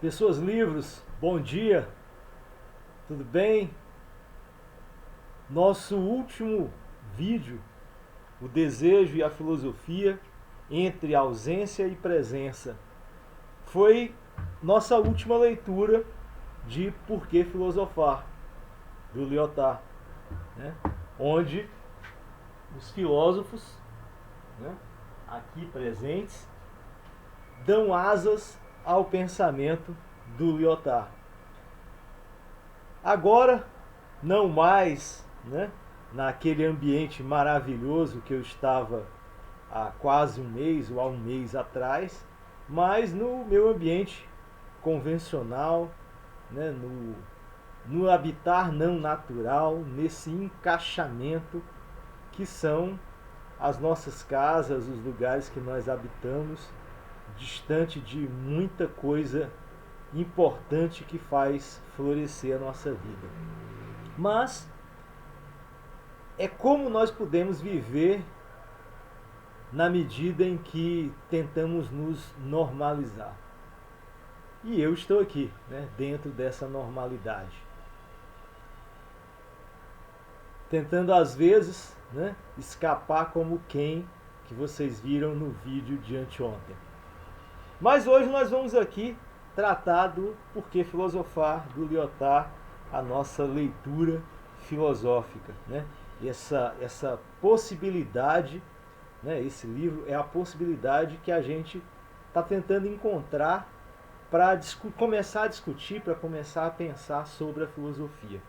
Pessoas Livros, bom dia, tudo bem? Nosso último vídeo, o desejo e a filosofia entre ausência e presença, foi nossa última leitura de Por que Filosofar, do Lyotard, né? Onde os filósofos, né, aqui presentes, dão asas ao pensamento do Lyotard. Agora, não mais, né, naquele ambiente maravilhoso que eu estava há quase um mês ou há um mês atrás, mas no meu ambiente convencional, né, no habitar não natural, nesse encaixamento que são as nossas casas, os lugares que nós habitamos, distante de muita coisa importante que faz florescer a nossa vida. Mas é como nós podemos viver na medida em que tentamos nos normalizar. E eu estou aqui, né, dentro dessa normalidade. Tentando às vezes, né, escapar como quem que vocês viram no vídeo de anteontem. Mas hoje nós vamos aqui tratar do Por que Filosofar, do Lyotard, a nossa leitura filosófica, né? Essa possibilidade, né? Esse livro é a possibilidade que a gente está tentando encontrar para começar a discutir, para começar a pensar sobre a filosofia.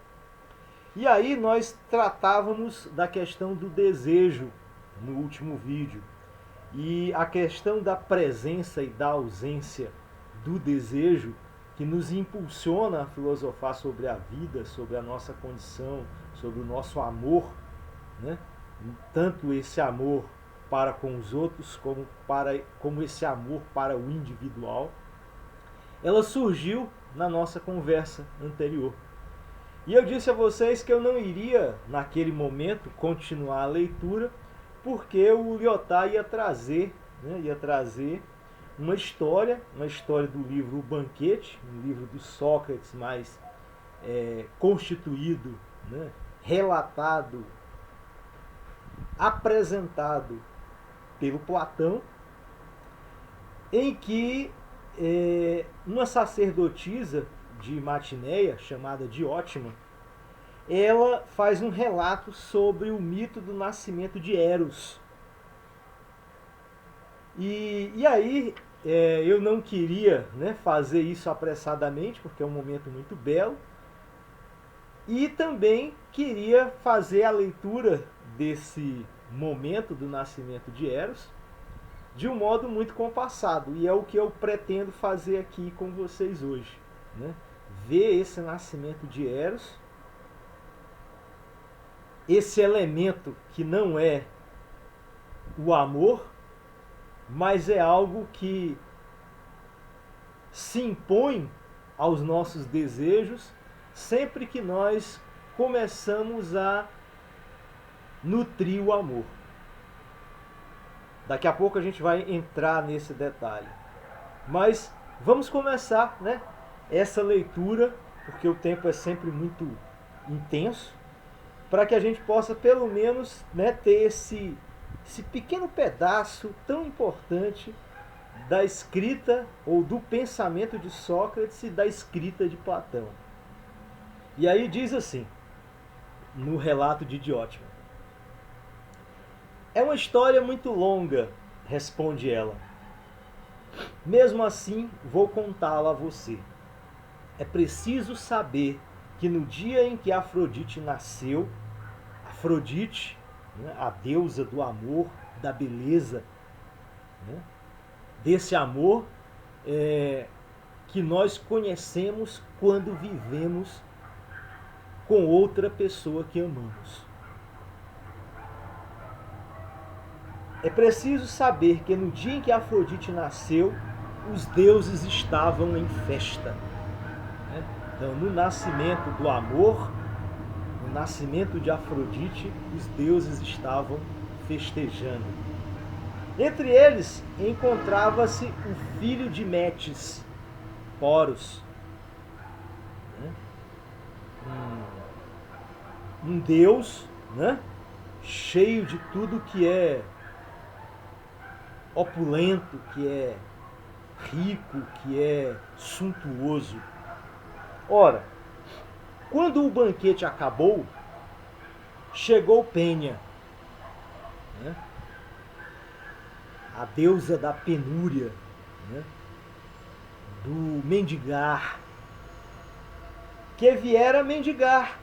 E aí nós tratávamos da questão do desejo no último vídeo. E a questão da presença e da ausência do desejo que nos impulsiona a filosofar sobre a vida, sobre a nossa condição, sobre o nosso amor, né? Tanto esse amor para com os outros como esse amor para o individual, ela surgiu na nossa conversa anterior. E eu disse a vocês que eu não iria, naquele momento, continuar a leitura, porque o Lyotard ia trazer uma história do livro O Banquete, um livro do Sócrates mais constituído, né, relatado, apresentado pelo Platão, em que uma sacerdotisa de Matineia, chamada Diótima, ela faz um relato sobre o mito do nascimento de Eros. E aí eu não queria, né, fazer isso apressadamente, porque é um momento muito belo, e também queria fazer a leitura desse momento do nascimento de Eros de um modo muito compassado, e é o que eu pretendo fazer aqui com vocês hoje, né? Ver esse nascimento de Eros, esse elemento que não é o amor, mas é algo que se impõe aos nossos desejos sempre que nós começamos a nutrir o amor. Daqui a pouco a gente vai entrar nesse detalhe. Mas vamos começar, né, essa leitura, porque o tempo é sempre muito intenso, para que a gente possa pelo menos, né, ter esse pequeno pedaço tão importante da escrita ou do pensamento de Sócrates e da escrita de Platão. E aí diz assim, no relato de Diótima: é uma história muito longa, responde ela. Mesmo assim, vou contá-la a você. É preciso saber que no dia em que Afrodite nasceu, Afrodite, né, a deusa do amor, da beleza, né, desse amor que nós conhecemos quando vivemos com outra pessoa que amamos. É preciso saber que no dia em que Afrodite nasceu, os deuses estavam em festa. Então, no nascimento do amor, no nascimento de Afrodite, os deuses estavam festejando. Entre eles encontrava-se o filho de Metis, Poros, né? Um deus, né? Cheio de tudo que é opulento, que é rico, que é suntuoso. Ora, quando o banquete acabou, chegou Penha, né? A deusa da penúria, né? Do mendigar, que viera mendigar,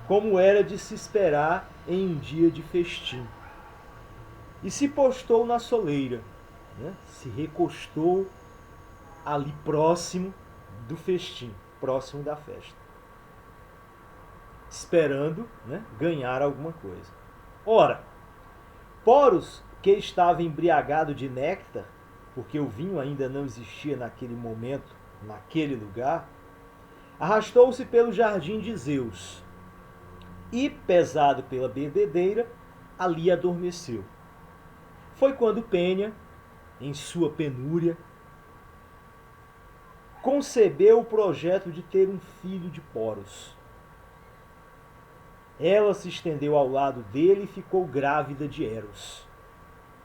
como era de se esperar em um dia de festim. E se postou na soleira, né? Se recostou ali próximo do festim, próximo da festa, esperando, né, ganhar alguma coisa. Ora, Poros, que estava embriagado de néctar, porque o vinho ainda não existia naquele momento, naquele lugar, arrastou-se pelo jardim de Zeus e, pesado pela bebedeira, ali adormeceu. Foi quando Penha, em sua penúria, concebeu o projeto de ter um filho de Poros. Ela se estendeu ao lado dele e ficou grávida de Eros.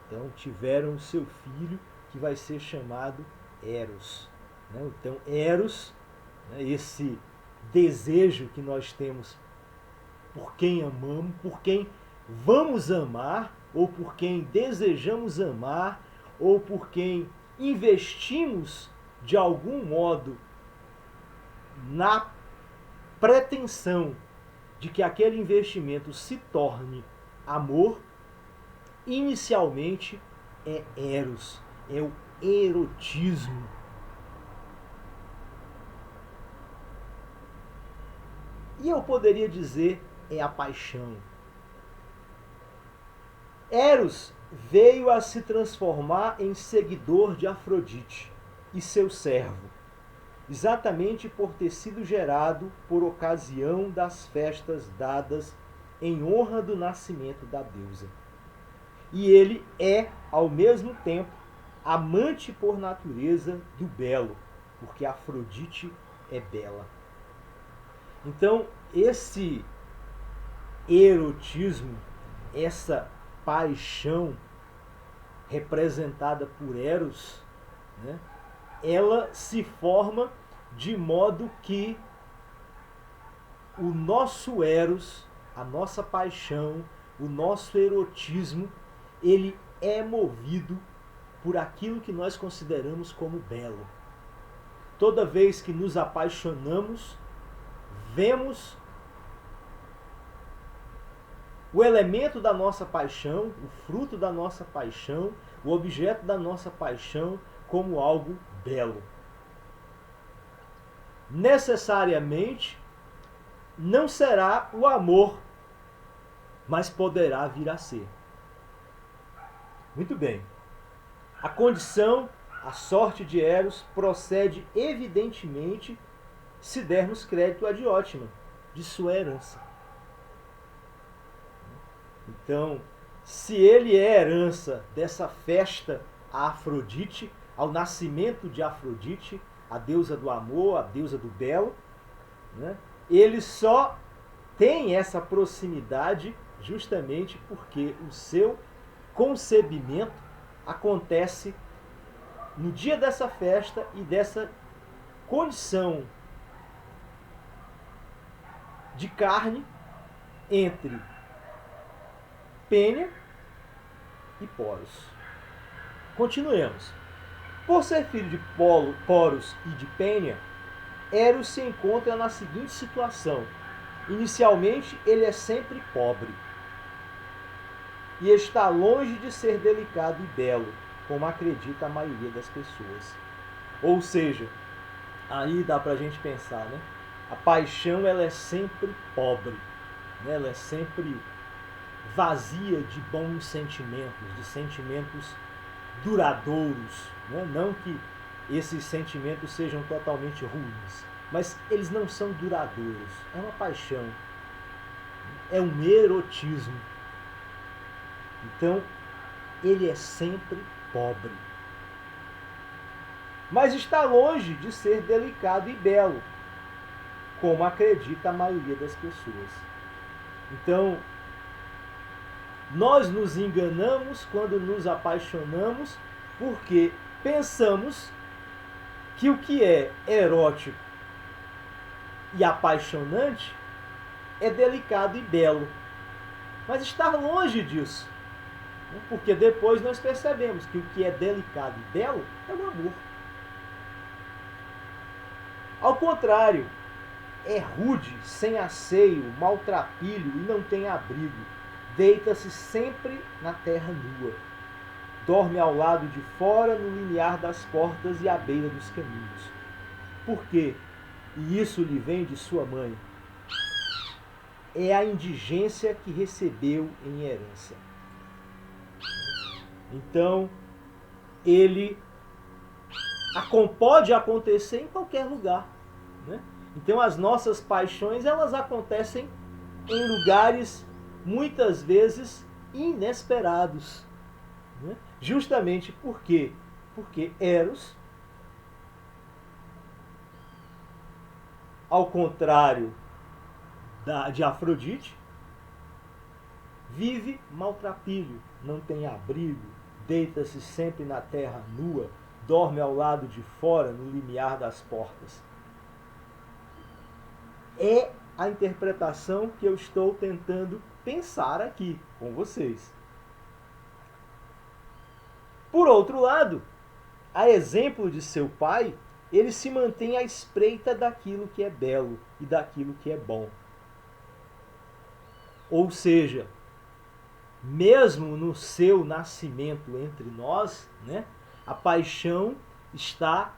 Então tiveram o seu filho, que vai ser chamado Eros. Então Eros, esse desejo que nós temos por quem amamos, por quem vamos amar, ou por quem desejamos amar, ou por quem investimos de algum modo na pretensão de que aquele investimento se torne amor, inicialmente é eros, é o erotismo. E eu poderia dizer é a paixão. Eros veio a se transformar em seguidor de Afrodite e seu servo, exatamente por ter sido gerado por ocasião das festas dadas em honra do nascimento da deusa. E ele é, ao mesmo tempo, amante por natureza do belo, porque Afrodite é bela. Então, esse erotismo, essa paixão representada por Eros, né, ela se forma de modo que o nosso Eros, a nossa paixão, o nosso erotismo, ele é movido por aquilo que nós consideramos como belo. Toda vez que nos apaixonamos, vemos o elemento da nossa paixão, o fruto da nossa paixão, o objeto da nossa paixão como algo belo. Necessariamente não será o amor, mas poderá vir a ser. Muito bem. A condição, a sorte de Eros procede evidentemente, se dermos crédito a Diótima, de sua herança. Então, se ele é herança dessa festa a Afrodite, ao nascimento de Afrodite, a deusa do amor, a deusa do belo, né, ele só tem essa proximidade justamente porque o seu concebimento acontece no dia dessa festa e dessa condição de carne entre Penha e Poros. Continuemos. Por ser filho de Poros e de Penha, Eros se encontra na seguinte situação. Inicialmente, ele é sempre pobre e está longe de ser delicado e belo, como acredita a maioria das pessoas. Ou seja, aí dá pra gente pensar, né? A paixão, ela é sempre pobre, né? Ela é sempre vazia de bons sentimentos, de sentimentos duradouros, né? Não que esses sentimentos sejam totalmente ruins, mas eles não são duradouros. É uma paixão, é um erotismo. Então, ele é sempre pobre. mas está longe de ser delicado e belo, como acredita a maioria das pessoas. Então, nós nos enganamos quando nos apaixonamos, porque pensamos que o que é erótico e apaixonante é delicado e belo. Mas está longe disso. Porque depois nós percebemos que o que é delicado e belo é o amor. Ao contrário, é rude, sem asseio, maltrapilho e não tem abrigo. Deita-se sempre na terra nua. Dorme ao lado de fora, no limiar das portas e à beira dos caminhos. Por quê? E isso lhe vem de sua mãe. É a indigência que recebeu em herança. Então, ele pode acontecer em qualquer lugar, né? Então, as nossas paixões, elas acontecem em lugares, muitas vezes, inesperados, né? Justamente por quê? Porque Eros, ao contrário de Afrodite, vive maltrapilho, não tem abrigo, deita-se sempre na terra nua, dorme ao lado de fora, no limiar das portas. É a interpretação que eu estou tentando pensar aqui com vocês. Por outro lado, a exemplo de seu pai, ele se mantém à espreita daquilo que é belo e daquilo que é bom. Ou seja, mesmo no seu nascimento entre nós, né, a paixão está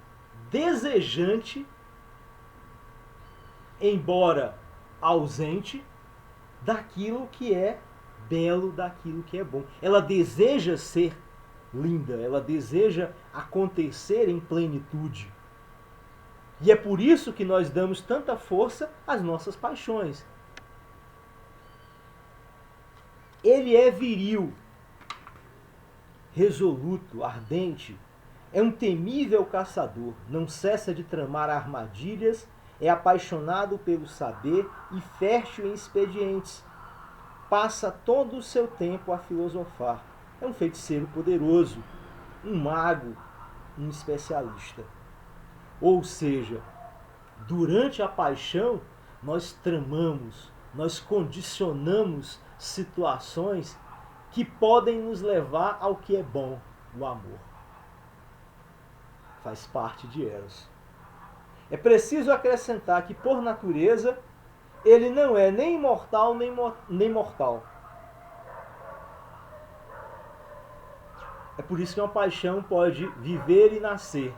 desejante, embora ausente, daquilo que é belo, daquilo que é bom. Ela deseja ser linda, ela deseja acontecer em plenitude. E é por isso que nós damos tanta força às nossas paixões. Ele é viril, resoluto, ardente, é um temível caçador, não cessa de tramar armadilhas, é apaixonado pelo saber e fértil em expedientes. Passa todo o seu tempo a filosofar. É um feiticeiro poderoso, um mago, um especialista. Ou seja, durante a paixão, nós tramamos, nós condicionamos situações que podem nos levar ao que é bom, o amor. Faz parte de Eros. É preciso acrescentar que, por natureza, ele não é nem imortal nem mortal. É por isso que uma paixão pode viver e nascer.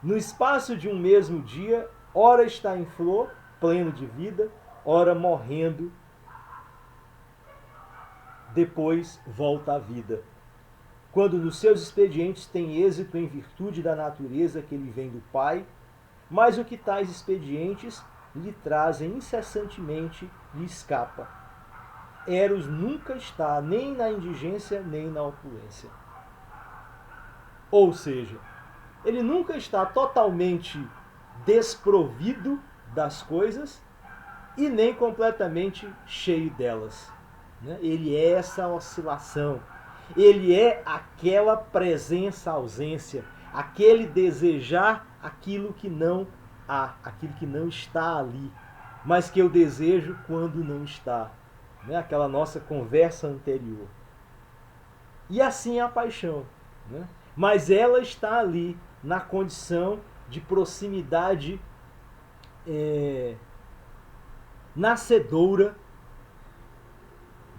No espaço de um mesmo dia, ora está em flor, pleno de vida, ora morrendo, depois volta à vida. Quando nos seus expedientes tem êxito em virtude da natureza que lhe vem do Pai, mas o que tais expedientes lhe trazem incessantemente lhe escapa. Eros nunca está nem na indigência nem na opulência. Ou seja, ele nunca está totalmente desprovido das coisas e nem completamente cheio delas. Ele é essa oscilação. Ele é aquela presença-ausência, aquele desejar aquilo que não há, aquilo que não está ali, mas que eu desejo quando não está. Aquela nossa conversa anterior. E assim é a paixão. Mas ela está ali na condição de proximidade nascedora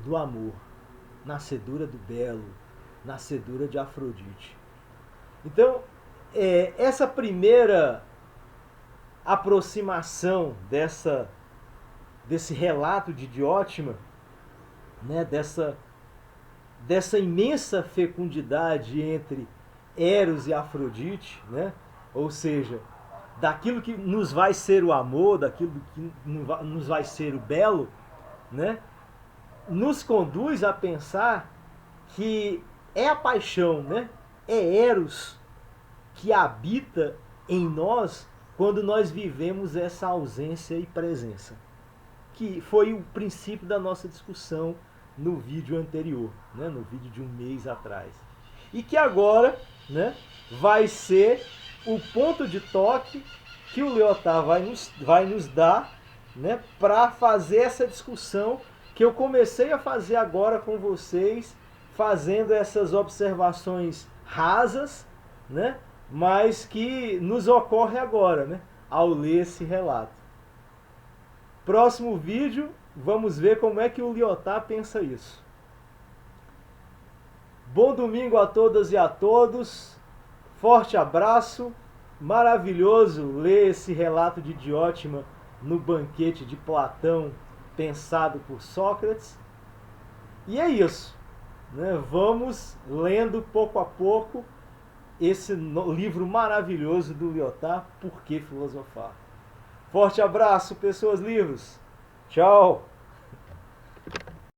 do amor, nascedora do belo, nascedora de Afrodite. Então, essa primeira aproximação desse relato de Diótima, dessa imensa fecundidade entre Eros e Afrodite, ou seja, daquilo que nos vai ser o amor, daquilo que nos vai ser o belo, nos conduz a pensar que é a paixão, é Eros que habita em nós quando nós vivemos essa ausência e presença, que foi o princípio da nossa discussão no vídeo anterior, né, no vídeo de um mês atrás. E que agora, né, vai ser o ponto de toque que o Lyotard vai nos dar, né, para fazer essa discussão que eu comecei a fazer agora com vocês, fazendo essas observações rasas, né, mas que nos ocorre agora, né, ao ler esse relato. Próximo vídeo, vamos ver como é que o Lyotard pensa isso. Bom domingo a todas e a todos, forte abraço, maravilhoso ler esse relato de Diótima no banquete de Platão, pensado por Sócrates. E é isso, né? Vamos lendo pouco a pouco esse livro maravilhoso do Lyotard, Por que Filosofar? Forte abraço, pessoas livres. Tchau.